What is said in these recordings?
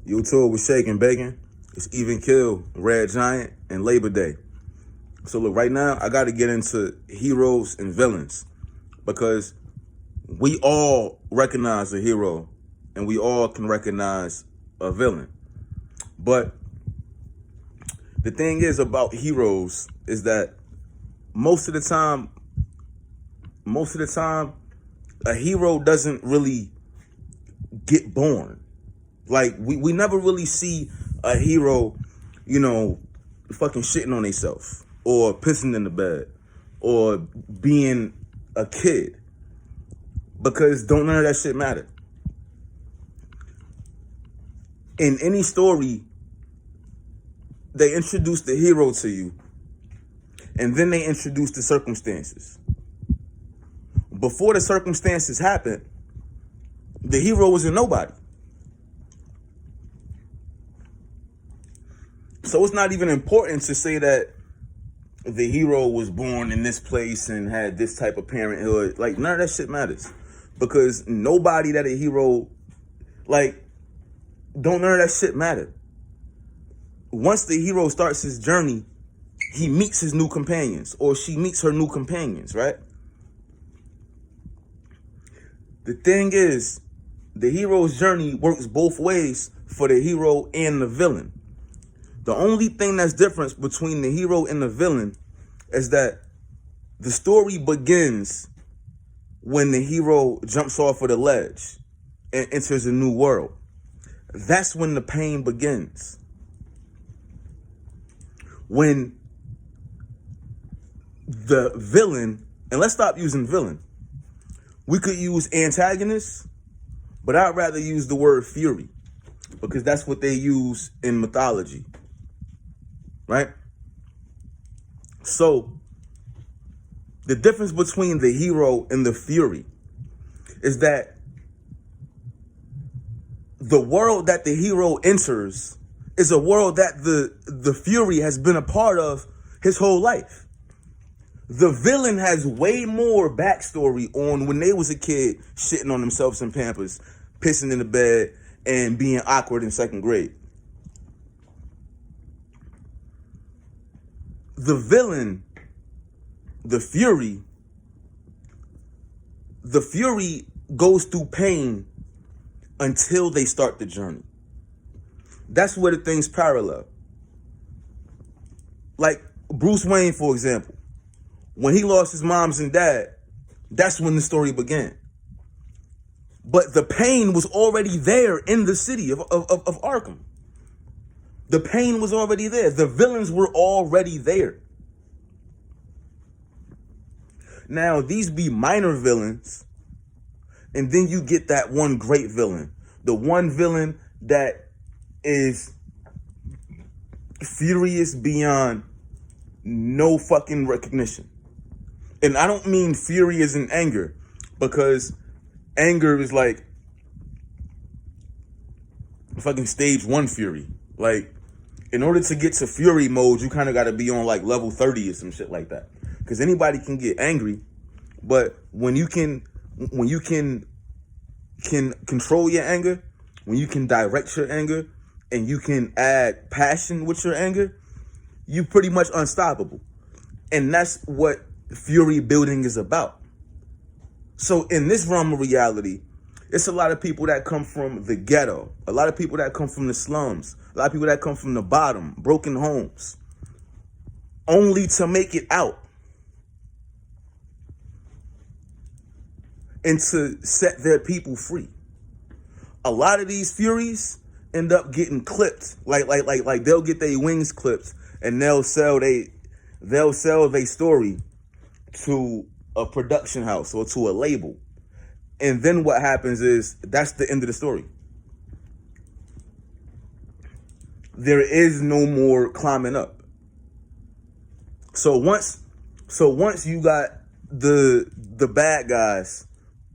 You tour with Shake and Bacon. It's Even Kill, Red Giant, and Labor Day. So look, right now, I got to get into heroes and villains because we all recognize a hero and we all can recognize a villain. But the thing is about heroes is that most of the time, a hero doesn't really get born. Like, we never really see a hero, fucking shitting on themselves or pissing in the bed or being a kid, because don't none of that shit matter. In any story, they introduce the hero to you and then they introduce the circumstances. Before the circumstances happened, the hero was a nobody. So it's not even important to say that the hero was born in this place and had this type of parenthood. Like, none of that shit matters. Because nobody that a hero, don't none of that shit matter. Once the hero starts his journey, he meets his new companions, or she meets her new companions, right? The thing is, the hero's journey works both ways for the hero and the villain. The only thing that's different between the hero and the villain is that the story begins when the hero jumps off of the ledge and enters a new world. That's when the pain begins. When the villain, and let's stop using villain. We could use antagonist, but I'd rather use the word fury because that's what they use in mythology, right? So the difference between the hero and the fury is that the world that the hero enters is a world that the fury has been a part of his whole life. The villain has way more backstory on when they was a kid shitting on themselves in Pampers, pissing in the bed, and being awkward in second grade. The villain, the fury goes through pain until they start the journey. That's where the things parallel. Like Bruce Wayne, for example. When he lost his moms and dad, that's when the story began. But the pain was already there in the city of Arkham. The pain was already there. The villains were already there. Now, these be minor villains, and then you get that one great villain. The one villain that is furious beyond no fucking recognition. And I don't mean fury as in anger, because anger is like fucking stage 1 fury. Like, in order to get to fury mode, you kind of got to be on like level 30 or some shit like that. Because anybody can get angry, but when you can control your anger, when you can direct your anger, and you can add passion with your anger, you pretty much unstoppable. And that's what fury building is about. So in this realm of reality, it's a lot of people that come from the ghetto, a lot of people that come from the slums, a lot of people that come from the bottom, broken homes, only to make it out and to set their people free. A lot of these furies end up getting clipped, like they'll get their wings clipped and they'll sell their story to a production house or to a label. And then what happens is that's the end of the story. There is no more climbing up. So once you got the bad guys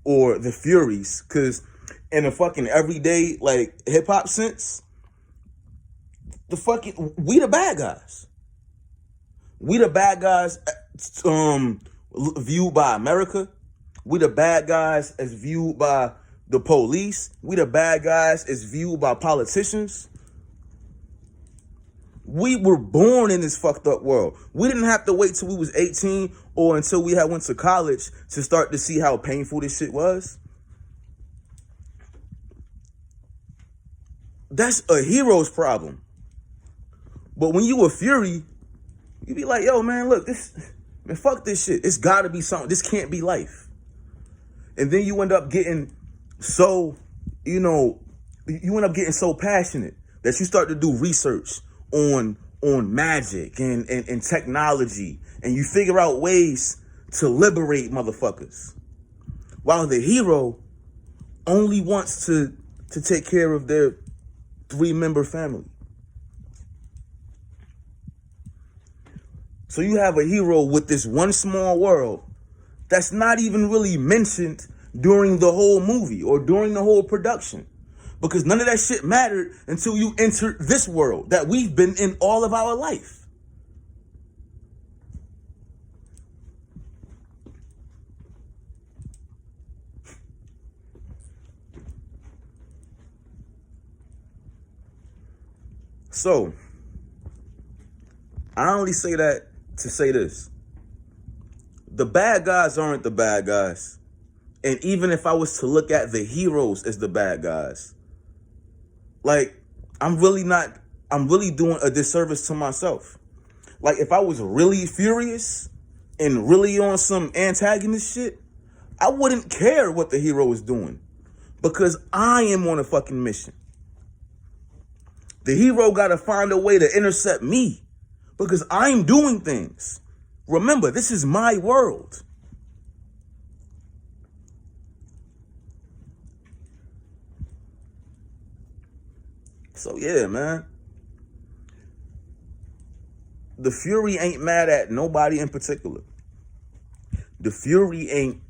or the Furies, because in a fucking everyday like hip hop sense, we the bad guys. We the bad guys viewed by America. We the bad guys as viewed by the police, we the bad guys as viewed by politicians. We were born in this fucked up world. We didn't have to wait till we was 18 or until we had went to college to start to see how painful this shit was. That's a hero's problem. But when you a Fury, you be like, yo, man, look, fuck this shit. It's gotta be something. This can't be life. And then you end up getting so, you end up getting so passionate that you start to do research on magic and technology, and you figure out ways to liberate motherfuckers. While the hero only wants to take care of their 3-member family. So you have a hero with this one small world that's not even really mentioned during the whole movie or during the whole production. Because none of that shit mattered until you entered this world that we've been in all of our life. So, I only say that to say this. The bad guys aren't the bad guys. And even if I was to look at the heroes as the bad guys, like, I'm really doing a disservice to myself. Like, if I was really furious and really on some antagonist shit, I wouldn't care what the hero is doing because I am on a fucking mission. The hero got to find a way to intercept me because I'm doing things. Remember, this is my world. So yeah, man. The Fury ain't mad at nobody in particular. The Fury ain't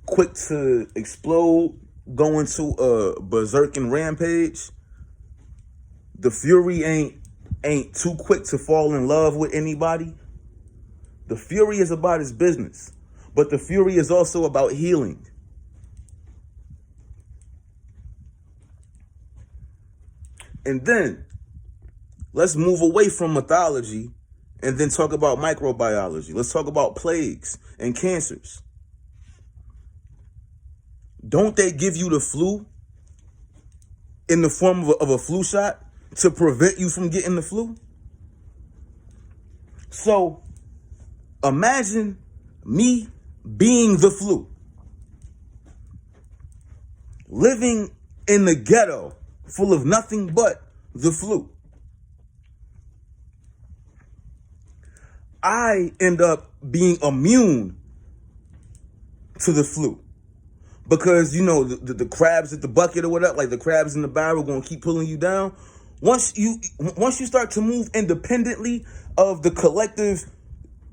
quick to explode, go into a berserking rampage. The Fury ain't too quick to fall in love with anybody. The Fury is about his business, but the Fury is also about healing. And then let's move away from mythology and then talk about microbiology. Let's talk about plagues and cancers. Don't they give you the flu in the form of a flu shot to prevent you from getting the flu? So imagine me being the flu, living in the ghetto full of nothing but the flu. I end up being immune to the flu because, the crabs at the bucket or whatever, like the crabs in the barrel going to keep pulling you down. Once you start to move independently of the collective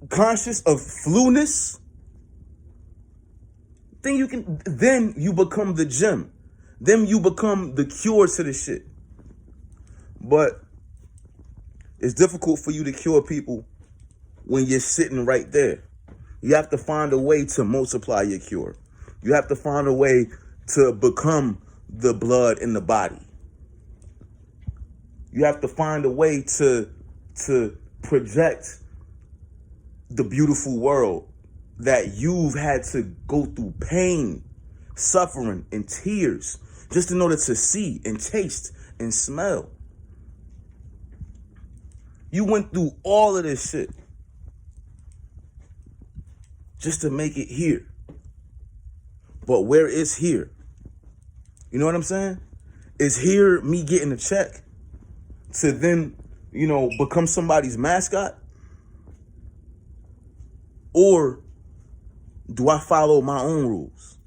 conscious of flu-ness, then you become the gem. Then you become the cure to the shit. But it's difficult for you to cure people when you're sitting right there. You have to find a way to multiply your cure. You have to find a way to become the blood in the body. You have to find a way to project the beautiful world that you've had to go through pain, suffering, and tears just in order to see and taste and smell. You went through all of this shit just to make it here. But where is here? You know what I'm saying? Is here me getting a check to then, become somebody's mascot? Or do I follow my own rules?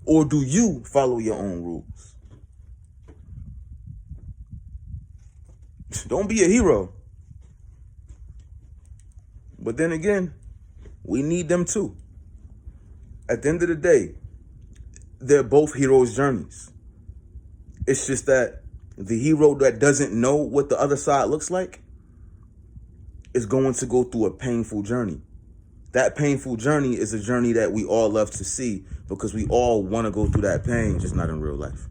Or do you follow your own rules? Don't be a hero. But then again, we need them too. At the end of the day, they're both heroes' journeys. It's just that the hero that doesn't know what the other side looks like is going to go through a painful journey that painful journey is a journey that we all love to see because we all want to go through that pain, just not in real life.